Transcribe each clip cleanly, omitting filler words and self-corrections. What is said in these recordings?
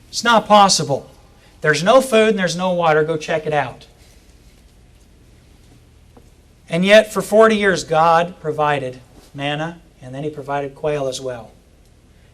It's not possible. There's no food and there's no water. Go check it out. And yet, for 40 years, God provided manna, and then He provided quail as well.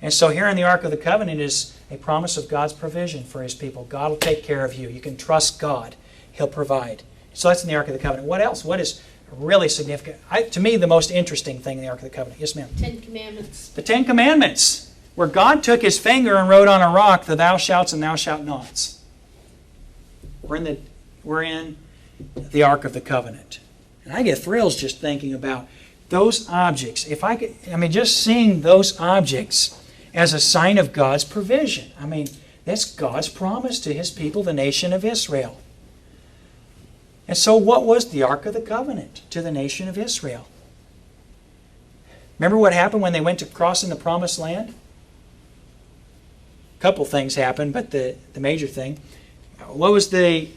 And so here in the Ark of the Covenant is a promise of God's provision for His people. God will take care of you. You can trust God. He'll provide. So that's in the Ark of the Covenant. What else? What is really significant? To me, the most interesting thing in the Ark of the Covenant. Yes, ma'am? 10 Commandments. The 10 Commandments, where God took His finger and wrote on a rock the thou shalt and thou shalt nots. We're in the Ark of the Covenant. And I get thrills just thinking about those objects. Just seeing those objects as a sign of God's provision. That's God's promise to His people, the nation of Israel. And so what was the Ark of the Covenant to the nation of Israel? Remember what happened when they went to crossing the Promised Land? A couple things happened, but the major thing, what was the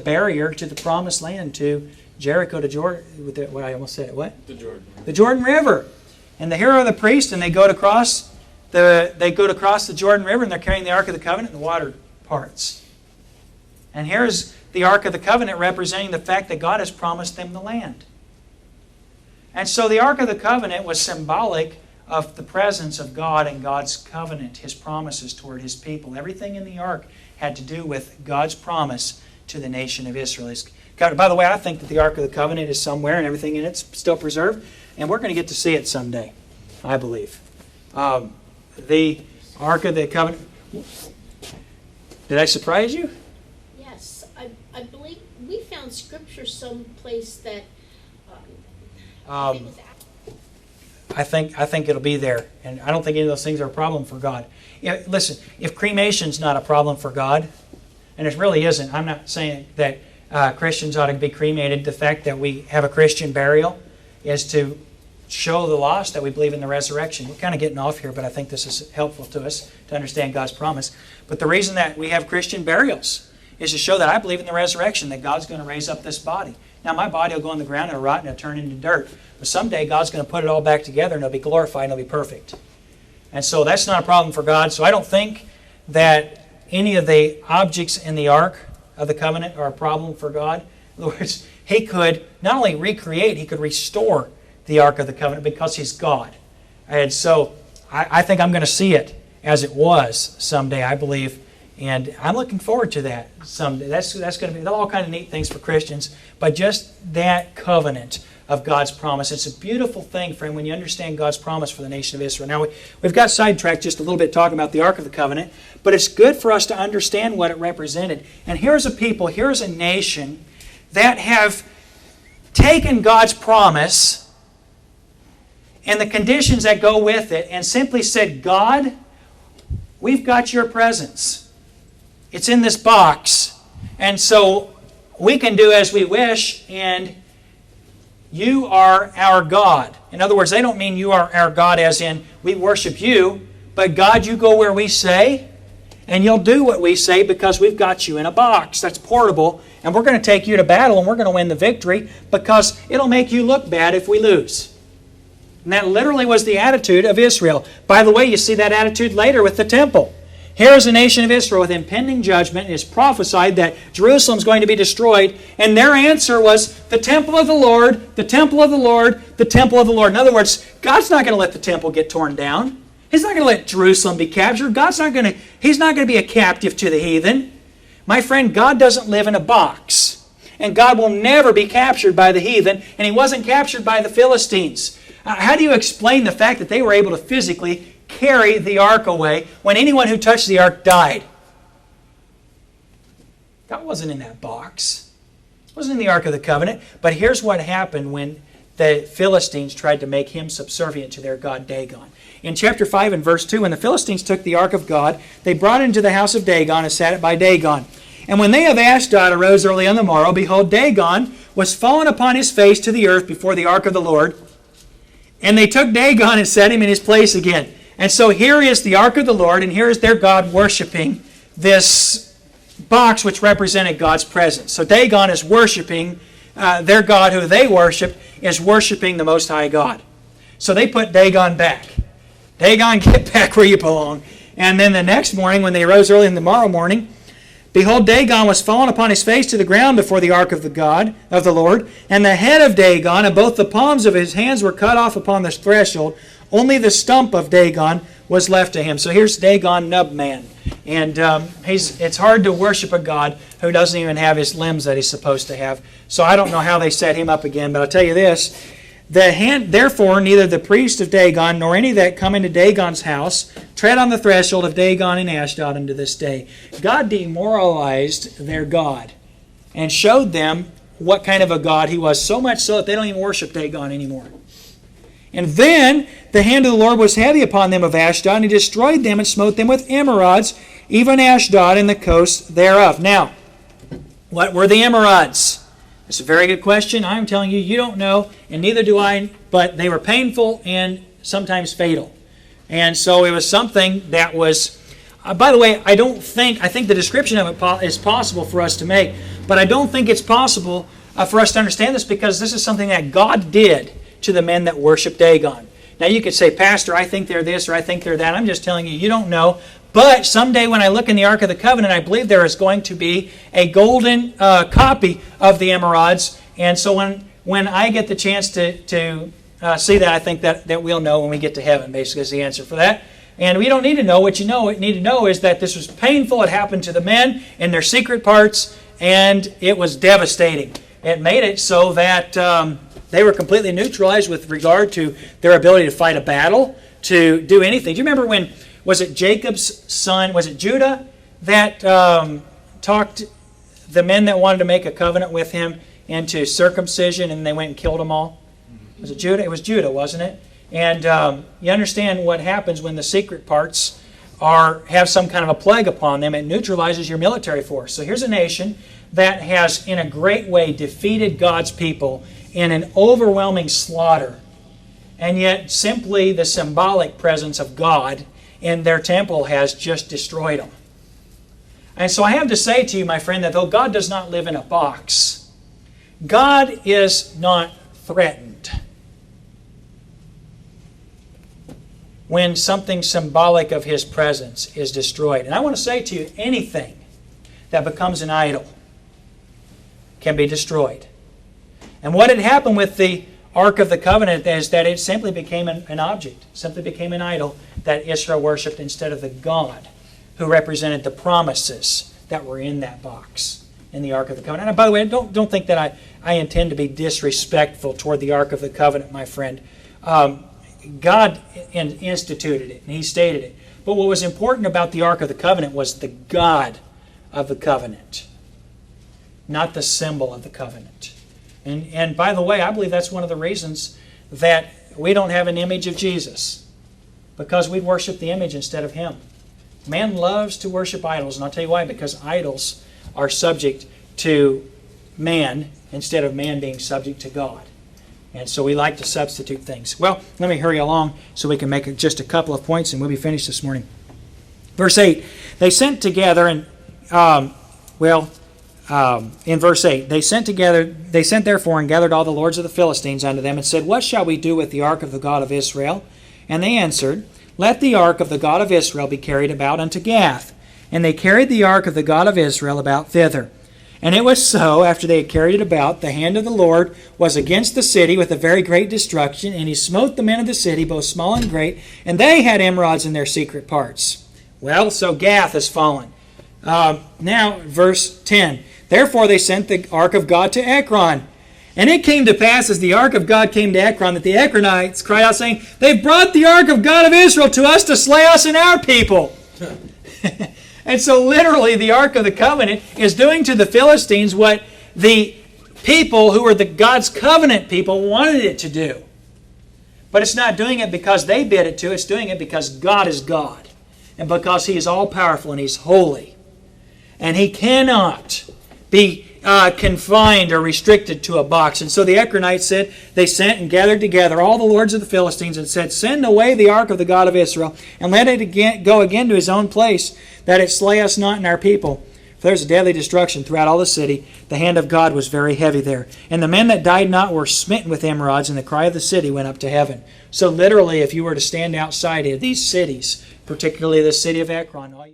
barrier to the Promised Land, to Jericho, to Jordan? What I almost said it. What? The Jordan River. The Jordan River. And the hero of the priest, and they go to cross the Jordan River, and they're carrying the Ark of the Covenant, and the water parts. And here's the Ark of the Covenant representing the fact that God has promised them the land. And so the Ark of the Covenant was symbolic of the presence of God and God's covenant, His promises toward His people. Everything in the Ark had to do with God's promise to the nation of Israel. By the way, I think that the Ark of the Covenant is somewhere and everything in it's still preserved, and we're going to get to see it someday, I believe. The Ark of the Covenant. Did I surprise you? Yes, I believe we found scripture someplace that I think it'll be there, and I don't think any of those things are a problem for God. Listen, if cremation's not a problem for God, and it really isn't, I'm not saying that Christians ought to be cremated. The fact that we have a Christian burial is to show the lost that we believe in the resurrection. We're kind of getting off here, but I think this is helpful to us to understand God's promise. But the reason that we have Christian burials is to show that I believe in the resurrection, that God's going to raise up this body. Now, my body will go in the ground and it'll rot and it'll turn into dirt. But someday God's going to put it all back together and it'll be glorified and it'll be perfect. And so that's not a problem for God. So I don't think that any of the objects in the Ark of the Covenant are a problem for God. In other words, He could not only recreate, He could restore the Ark of the Covenant because He's God. And so I think I'm going to see it as it was someday, I believe. And I'm looking forward to that someday. That's going to be all kind of neat things for Christians. But just that covenant of God's promise. It's a beautiful thing, friend, when you understand God's promise for the nation of Israel. Now, we've got sidetracked just a little bit talking about the Ark of the Covenant, but it's good for us to understand what it represented. And here's a people, here's a nation that have taken God's promise and the conditions that go with it and simply said, God, we've got your presence. It's in this box. And so we can do as we wish, and you are our God. In other words, they don't mean you are our God as in we worship you, but God, you go where we say, and you'll do what we say because we've got you in a box that's portable, and we're going to take you to battle and we're going to win the victory because it'll make you look bad if we lose. And that literally was the attitude of Israel. By the way, you see that attitude later with the temple. Here is a nation of Israel with impending judgment. It is prophesied that Jerusalem is going to be destroyed. And their answer was, the temple of the Lord, the temple of the Lord, the temple of the Lord. In other words, God's not going to let the temple get torn down. He's not going to let Jerusalem be captured. He's not going to be a captive to the heathen. My friend, God doesn't live in a box. And God will never be captured by the heathen. And He wasn't captured by the Philistines. How do you explain the fact that they were able to physically carry the ark away when anyone who touched the ark died? God wasn't in that box. It wasn't in the Ark of the Covenant. But here's what happened when the Philistines tried to make Him subservient to their god Dagon. In chapter 5 and verse 2, when the Philistines took the ark of God, they brought it into the house of Dagon and sat it by Dagon. And when they of Ashdod arose early on the morrow, behold, Dagon was fallen upon his face to the earth before the ark of the Lord. And they took Dagon and set him in his place again. And so here is the ark of the Lord, and here is their God worshiping this box which represented God's presence. So Dagon is worshiping their God who they worshiped is worshiping the Most High God. So they put Dagon back. Dagon, get back where you belong. And then the next morning, when they arose early in the morrow morning, behold, Dagon was fallen upon his face to the ground before the ark of the Lord, and the head of Dagon and both the palms of his hands were cut off upon the threshold. Only the stump of Dagon was left to him. So here's Dagon, nub man. And it's hard to worship a God who doesn't even have his limbs that he's supposed to have. So I don't know how they set him up again, but I'll tell you this. Therefore, neither the priest of Dagon nor any that come into Dagon's house tread on the threshold of Dagon and Ashdod unto this day. God demoralized their God and showed them what kind of a God he was, so much so that they don't even worship Dagon anymore. And then the hand of the Lord was heavy upon them of Ashdod, and he destroyed them and smote them with emerods, even Ashdod and the coasts thereof. Now, what were the emerods? It's a very good question. I'm telling you, you don't know, and neither do I, but they were painful and sometimes fatal. And so it was something that was, by the way, I think the description of it is possible for us to make, but I don't think it's possible for us to understand this because this is something that God did to the men that worship Dagon. Now you could say, Pastor, I think they're this or I think they're that. I'm just telling you, you don't know. But someday when I look in the Ark of the Covenant, I believe there is going to be a golden copy of the emerods. And so when I get the chance to see that, I think that we'll know when we get to heaven, basically is the answer for that. And we don't need to know what you know. What you need to know is that this was painful. It happened to the men in their secret parts, and it was devastating. It made it so that they were completely neutralized with regard to their ability to fight a battle, to do anything. Do you remember when, was it Jacob's son, was it Judah, that talked the men that wanted to make a covenant with him into circumcision, and they went and killed them all? Was it Judah? It was Judah, wasn't it? And you understand what happens when the secret parts have some kind of a plague upon them. It neutralizes your military force. So here's a nation that has, in a great way, defeated God's people in an overwhelming slaughter. And yet, simply the symbolic presence of God in their temple has just destroyed them. And so I have to say to you, my friend, that though God does not live in a box, God is not threatened when something symbolic of His presence is destroyed. And I want to say to you, anything that becomes an idol can be destroyed. And what had happened with the Ark of the Covenant is that it simply became an object, simply became an idol that Israel worshipped instead of the God who represented the promises that were in that box in the Ark of the Covenant. And by the way, don't think that I intend to be disrespectful toward the Ark of the Covenant, my friend. God instituted it, and He stated it. But what was important about the Ark of the Covenant was the God of the covenant, not the symbol of the covenant. And by the way, I believe that's one of the reasons that we don't have an image of Jesus, because we worship the image instead of Him. Man loves to worship idols, and I'll tell you why. Because idols are subject to man instead of man being subject to God. And so we like to substitute things. Well, let me hurry along so we can make just a couple of points and we'll be finished this morning. Verse 8, they sent together and, in verse 8, they sent therefore and gathered all the lords of the Philistines unto them and said, what shall we do with the ark of the God of Israel? And they answered, let the ark of the God of Israel be carried about unto Gath. And they carried the ark of the God of Israel about thither. And it was so, after they had carried it about, the hand of the Lord was against the city with a very great destruction, and He smote the men of the city, both small and great, and they had emerods in their secret parts. Well, so Gath has fallen. Now, verse 10. Therefore they sent the ark of God to Ekron. And it came to pass, as the ark of God came to Ekron, that the Ekronites cried out, saying, they've brought the ark of God of Israel to us to slay us and our people. And so literally the Ark of the Covenant is doing to the Philistines what the people who were the God's covenant people wanted it to do. But it's not doing it because they bid it to. It's doing it because God is God. And because He is all-powerful and He's holy. And He cannot be confined or restricted to a box. And so the Ekronites said, they sent and gathered together all the lords of the Philistines and said, send away the ark of the God of Israel, and let it go again to his own place, that it slay us not and our people. For there was a deadly destruction throughout all the city. The hand of God was very heavy there. And the men that died not were smitten with emerods, and the cry of the city went up to heaven. So literally, if you were to stand outside of these cities, particularly the city of Ekron,